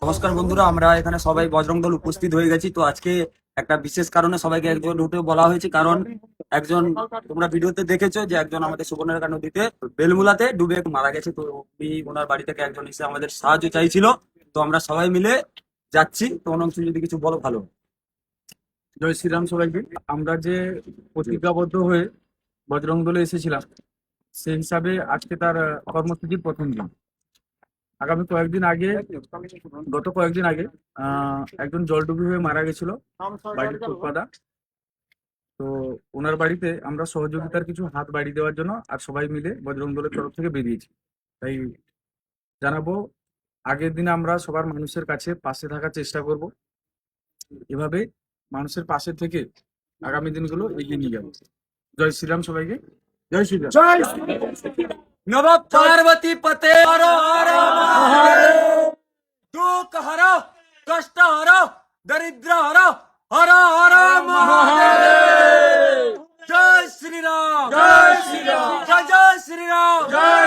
নমস্কার বন্ধুরা, আমরা এখানে সবাই বজরং দল উপস্থিত হয়ে গেছি। তো আজকে একটা বিশেষ কারণে সবাইকে একজন রুটে বলা হয়েছে, কারণ একজন, তোমরা ভিডিওতে দেখেছো যে একজন আমাদের সুবর্ণরেখা নদীতে বেলমুলাতে ডুবে মারা গেছে। তো উনি ওনার বাড়ি থেকে একজন এসে আমাদের সাহায্য চাইছিল, তো আমরা সবাই মিলে যাচ্ছি। তো অনন্ত যদি কিছু বলো ভালো। জয় শ্রীরাম সবাইকে। আমরা যে প্রতিজ্ঞাবদ্ধ হয়ে বজরং দলে এসেছিলাম, সেই হিসাবে আজকে তার কর্মসূচির প্রথম দিন। আগামী গত কয়েকদিন আগে একজন জলডুবি হয়ে মারা গেছিল বাড়ির ফুটপাদা। তো ওনার বাড়িতে আমরা সহযোগিতার কিছু হাত বাড়িয়ে দেওয়ার জন্য আর সবাই মিলে বজরং দলের তরফ থেকে বেরিয়েছি। তাই জানাবো, আগের দিনে আমরা সবার মানুষের কাছে পাশে থাকার চেষ্টা করব। এভাবে মানুষের পাশে থেকে আগামী দিনগুলো এগিয়ে নিয়ে যাবো। জয় শ্রীরাম সবাইকে। জয় শ্রীরাম। নব পার্বতী পতে হর হর মহাদেব। দুঃখ হর, কষ্ট হর, দরিদ্র হর, হর হর মহাদেব। জয় শ্রীরাম, জয় শ্রীরাম, জয় জয় শ্রীরাম, জয়